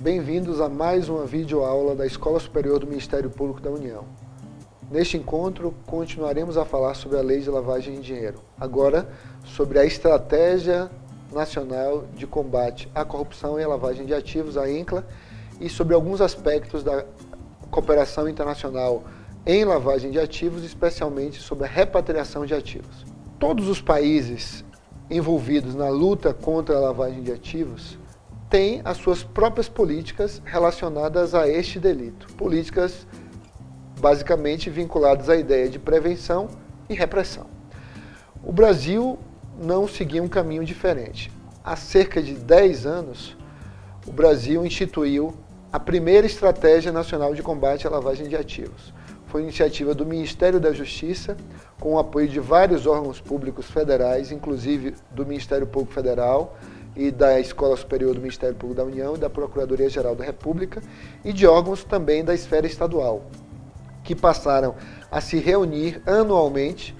Bem-vindos a mais uma videoaula da Escola Superior do Ministério Público da União. Neste encontro, continuaremos a falar sobre a Lei de Lavagem de Dinheiro, agora sobre a Estratégia Nacional de Combate à Corrupção e à Lavagem de Ativos, a ENCLA, e sobre alguns aspectos da cooperação internacional em lavagem de ativos, especialmente sobre a repatriação de ativos. Todos os países envolvidos na luta contra a lavagem de ativos têm as suas próprias políticas relacionadas a este delito. Políticas basicamente vinculadas à ideia de prevenção e repressão. O Brasil não seguia um caminho diferente. Há cerca de 10 anos, o Brasil instituiu a primeira Estratégia Nacional de Combate à Lavagem de Ativos. Foi iniciativa do Ministério da Justiça, com o apoio de vários órgãos públicos federais, inclusive do Ministério Público Federal e da Escola Superior do Ministério Público da União e da Procuradoria-Geral da República, e de órgãos também da esfera estadual, que passaram a se reunir anualmente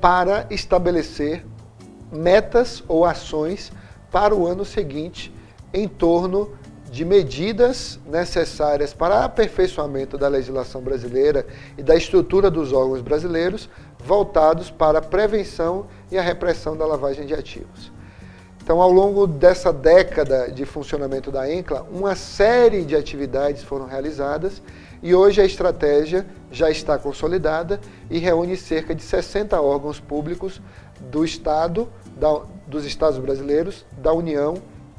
para estabelecer metas ou ações para o ano seguinte em torno de medidas necessárias para aperfeiçoamento da legislação brasileira e da estrutura dos órgãos brasileiros voltados para a prevenção e a repressão da lavagem de ativos. Então, ao longo dessa década de funcionamento da ENCLA, uma série de atividades foram realizadas e hoje a estratégia já está consolidada e reúne cerca de 60 órgãos públicos do Estado, dos Estados brasileiros, da União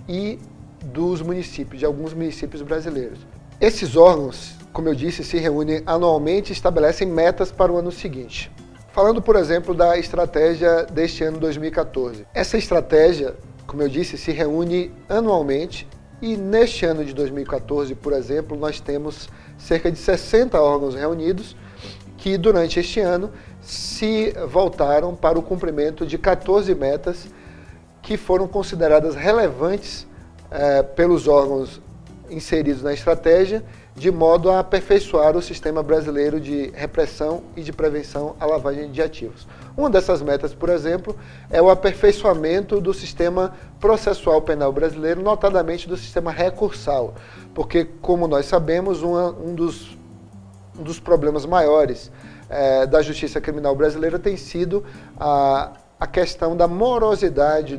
e dos municípios, de alguns municípios brasileiros. Esses órgãos, como eu disse, se reúnem anualmente e estabelecem metas para o ano seguinte. Falando, por exemplo, da estratégia deste ano 2014. Essa estratégia, como eu disse, se reúne anualmente e neste ano de 2014, por exemplo, nós temos cerca de 60 órgãos reunidos que durante este ano se voltaram para o cumprimento de 14 metas que foram consideradas relevantes pelos órgãos inseridos na estratégia, de modo a aperfeiçoar o sistema brasileiro de repressão e de prevenção à lavagem de ativos. Uma dessas metas, por exemplo, é o aperfeiçoamento do sistema processual penal brasileiro, notadamente do sistema recursal, porque, como nós sabemos, um dos problemas maiores da justiça criminal brasileira tem sido a questão da morosidade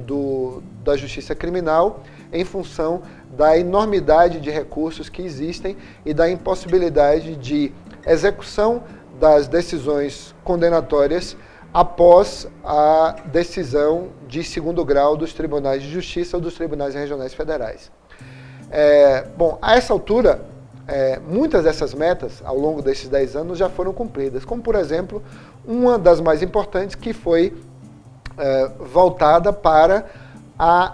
da justiça criminal em função da enormidade de recursos que existem e da impossibilidade de execução das decisões condenatórias após a decisão de segundo grau dos tribunais de justiça ou dos tribunais regionais federais. A essa altura, muitas dessas metas, ao longo desses 10 anos, já foram cumpridas, como, por exemplo, uma das mais importantes que foi voltada para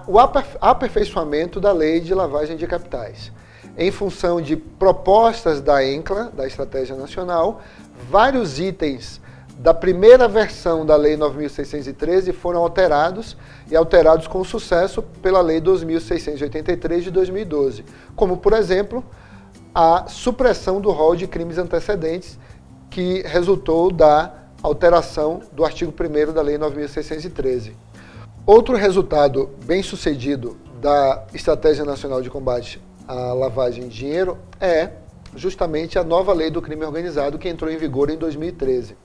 o aperfeiçoamento da Lei de Lavagem de Capitais. Em função de propostas da ENCLA, da Estratégia Nacional, vários itens da primeira versão da Lei 9.613 foram alterados e alterados com sucesso pela Lei 2.683 de 2012, como, por exemplo, a supressão do rol de crimes antecedentes que resultou da alteração do artigo 1º da Lei 9.613. Outro resultado bem-sucedido da Estratégia Nacional de Combate à Lavagem de Dinheiro é justamente a nova Lei do Crime Organizado, que entrou em vigor em 2013.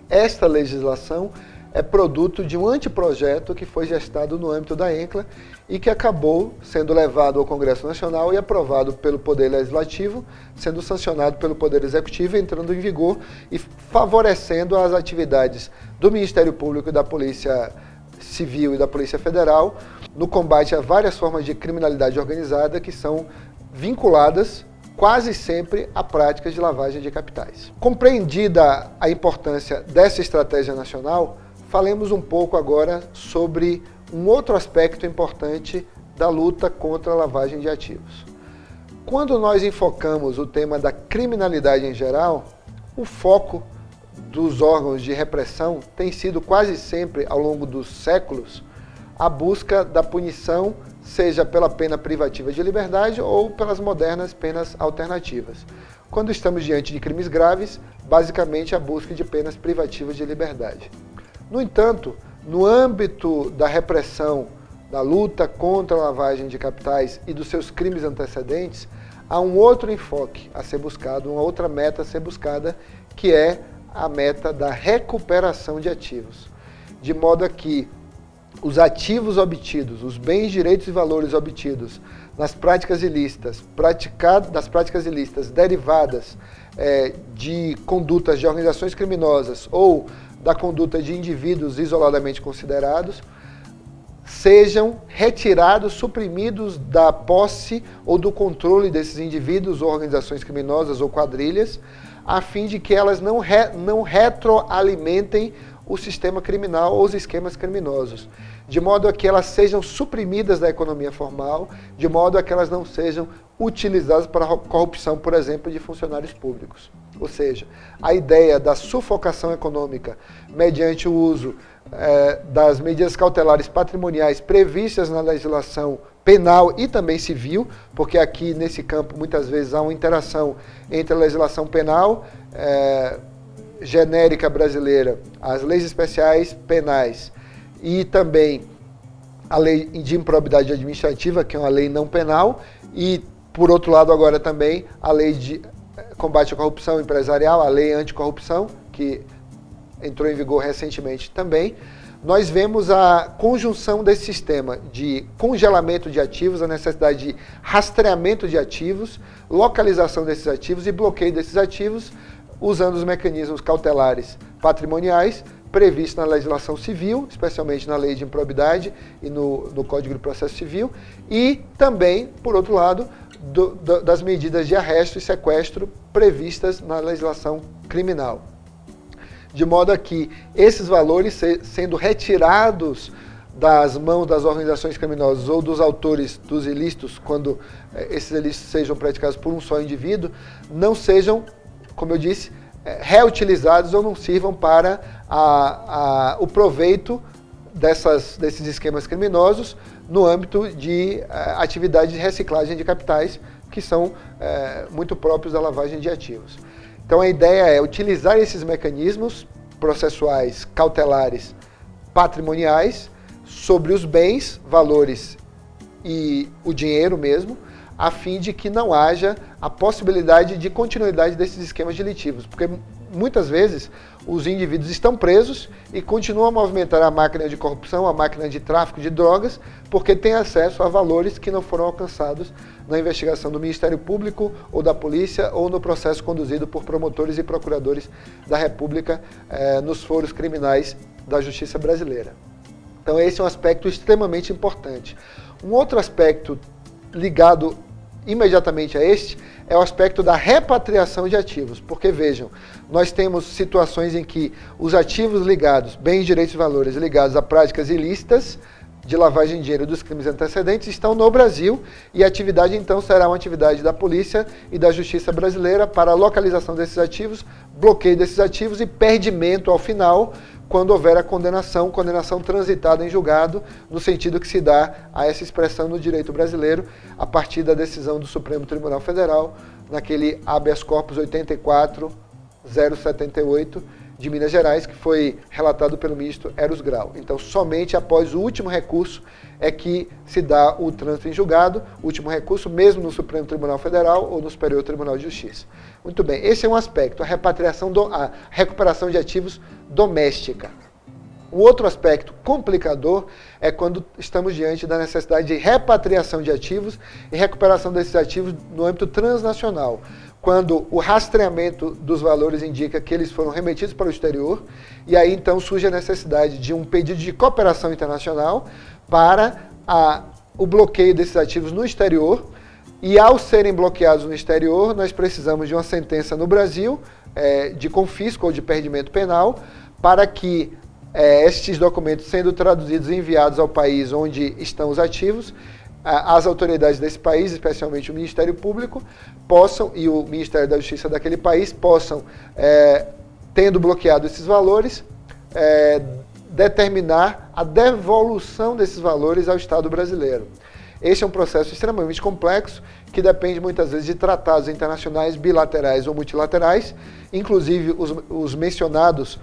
Esta legislação é produto de um anteprojeto que foi gestado no âmbito da ENCLA e que acabou sendo levado ao Congresso Nacional e aprovado pelo Poder Legislativo, sendo sancionado pelo Poder Executivo, entrando em vigor e favorecendo as atividades do Ministério Público e da Polícia Civil e da Polícia Federal no combate a várias formas de criminalidade organizada que são vinculadas quase sempre a práticas de lavagem de capitais. Compreendida a importância dessa estratégia nacional, falemos um pouco agora sobre um outro aspecto importante da luta contra a lavagem de ativos. Quando nós enfocamos o tema da criminalidade em geral, o foco dos órgãos de repressão tem sido quase sempre, ao longo dos séculos, a busca da punição seja pela pena privativa de liberdade ou pelas modernas penas alternativas. Quando estamos diante de crimes graves, basicamente a busca de penas privativas de liberdade. No entanto, no âmbito da repressão, da luta contra a lavagem de capitais e dos seus crimes antecedentes, há um outro enfoque a ser buscado, uma outra meta a ser buscada, que é a meta da recuperação de ativos. De modo a que os ativos obtidos, os bens, direitos e valores obtidos nas práticas ilícitas, das práticas ilícitas derivadas de condutas de organizações criminosas ou da conduta de indivíduos isoladamente considerados, sejam retirados, suprimidos da posse ou do controle desses indivíduos ou organizações criminosas ou quadrilhas, a fim de que elas não retroalimentem o sistema criminal ou os esquemas criminosos, de modo a que elas sejam suprimidas da economia formal, de modo a que elas não sejam utilizadas para a corrupção, por exemplo, de funcionários públicos. Ou seja, a ideia da sufocação econômica mediante o uso das medidas cautelares patrimoniais previstas na legislação penal e também civil, porque aqui nesse campo muitas vezes há uma interação entre a legislação penal genérica brasileira, as leis especiais penais e também a lei de improbidade administrativa, que é uma lei não penal, e por outro lado agora também a lei de combate à corrupção empresarial, a lei anticorrupção, que entrou em vigor recentemente também. Nós vemos a conjunção desse sistema de congelamento de ativos, a necessidade de rastreamento de ativos, localização desses ativos e bloqueio desses ativos, usando os mecanismos cautelares patrimoniais previstos na legislação civil, especialmente na lei de improbidade e no Código de Processo Civil, e também, por outro lado, das medidas de arresto e sequestro previstas na legislação criminal. De modo a que esses valores sendo retirados das mãos das organizações criminosas ou dos autores dos ilícitos, quando esses ilícitos sejam praticados por um só indivíduo, não sejam, como eu disse, reutilizados ou não sirvam para o proveito desses esquemas criminosos no âmbito de atividades de reciclagem de capitais, que são muito próprios da lavagem de ativos. Então a ideia é utilizar esses mecanismos processuais cautelares patrimoniais sobre os bens, valores e o dinheiro mesmo, a fim de que não haja a possibilidade de continuidade desses esquemas delitivos, porque muitas vezes os indivíduos estão presos e continuam a movimentar a máquina de corrupção, a máquina de tráfico de drogas, porque têm acesso a valores que não foram alcançados na investigação do Ministério Público ou da polícia ou no processo conduzido por promotores e procuradores da República nos foros criminais da justiça brasileira. Então esse é um aspecto extremamente importante. Um outro aspecto ligado imediatamente a este é o aspecto da repatriação de ativos, porque vejam, nós temos situações em que os ativos ligados, bens, direitos e valores ligados a práticas ilícitas de lavagem de dinheiro dos crimes antecedentes estão no Brasil e a atividade então será uma atividade da polícia e da justiça brasileira para a localização desses ativos, bloqueio desses ativos e perdimento ao final, quando houver a condenação transitada em julgado, no sentido que se dá a essa expressão no direito brasileiro, a partir da decisão do Supremo Tribunal Federal, naquele habeas corpus 84.078 de Minas Gerais, que foi relatado pelo ministro Eros Grau. Então, somente após o último recurso é que se dá o trânsito em julgado, o último recurso mesmo no Supremo Tribunal Federal ou no Superior Tribunal de Justiça. Muito bem, esse é um aspecto, a recuperação de ativos doméstica. O outro aspecto complicador é quando estamos diante da necessidade de repatriação de ativos e recuperação desses ativos no âmbito transnacional, quando o rastreamento dos valores indica que eles foram remetidos para o exterior, e aí então surge a necessidade de um pedido de cooperação internacional para o bloqueio desses ativos no exterior, e ao serem bloqueados no exterior, nós precisamos de uma sentença no Brasil, de confisco ou de perdimento penal, para que estes documentos sendo traduzidos e enviados ao país onde estão os ativos, as autoridades desse país, especialmente o Ministério Público, possam, e o Ministério da Justiça daquele país, possam, tendo bloqueado esses valores, determinar a devolução desses valores ao Estado brasileiro. Esse é um processo extremamente complexo, que depende muitas vezes de tratados internacionais bilaterais ou multilaterais, inclusive os mencionados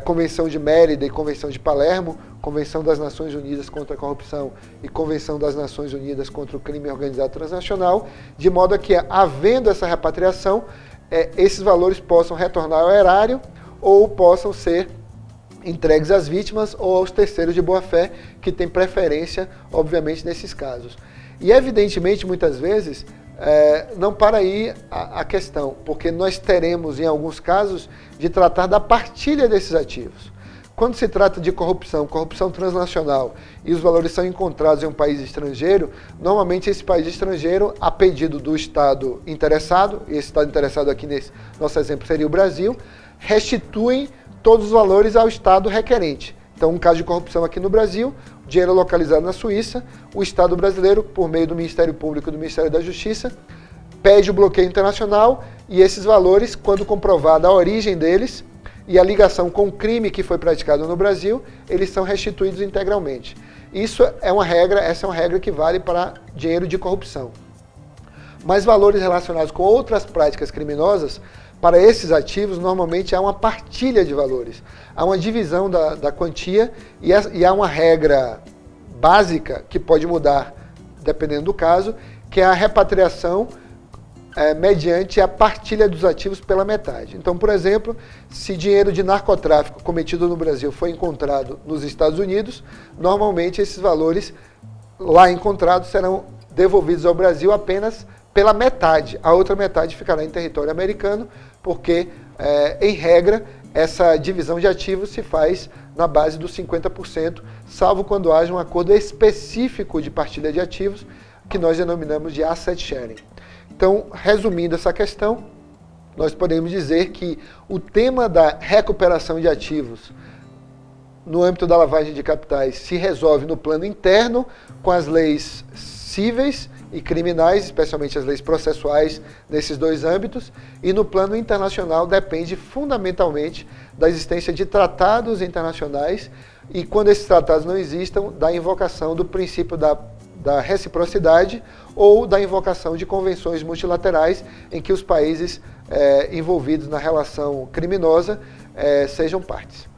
Convenção de Mérida e Convenção de Palermo, Convenção das Nações Unidas contra a Corrupção e Convenção das Nações Unidas contra o Crime Organizado Transnacional, de modo que, havendo essa repatriação, esses valores possam retornar ao erário ou possam ser entregues às vítimas ou aos terceiros de boa-fé, que têm preferência, obviamente, nesses casos. E, evidentemente, muitas vezes, não para aí a questão, porque nós teremos, em alguns casos, de tratar da partilha desses ativos. Quando se trata de corrupção transnacional, e os valores são encontrados em um país estrangeiro, normalmente esse país estrangeiro, a pedido do Estado interessado, e esse Estado interessado aqui nesse nosso exemplo seria o Brasil, restituem todos os valores ao Estado requerente. Então, um caso de corrupção aqui no Brasil, dinheiro localizado na Suíça, o Estado brasileiro, por meio do Ministério Público e do Ministério da Justiça, pede o bloqueio internacional e esses valores, quando comprovada a origem deles e a ligação com o crime que foi praticado no Brasil, eles são restituídos integralmente. Essa é uma regra que vale para dinheiro de corrupção. Mas valores relacionados com outras práticas criminosas, para esses ativos, normalmente há uma partilha de valores. Há uma divisão da quantia e há uma regra básica que pode mudar, dependendo do caso, que é a repatriação mediante a partilha dos ativos pela metade. Então, por exemplo, se dinheiro de narcotráfico cometido no Brasil foi encontrado nos Estados Unidos, normalmente esses valores lá encontrados serão devolvidos ao Brasil apenas pela metade. A outra metade ficará em território americano, porque, em regra, essa divisão de ativos se faz na base dos 50%, salvo quando haja um acordo específico de partilha de ativos, que nós denominamos de asset sharing. Então, resumindo essa questão, nós podemos dizer que o tema da recuperação de ativos no âmbito da lavagem de capitais se resolve no plano interno com as leis cíveis e criminais, especialmente as leis processuais nesses dois âmbitos, e no plano internacional depende fundamentalmente da existência de tratados internacionais e, quando esses tratados não existam, da invocação do princípio da reciprocidade ou da invocação de convenções multilaterais em que os países envolvidos na relação criminosa sejam partes.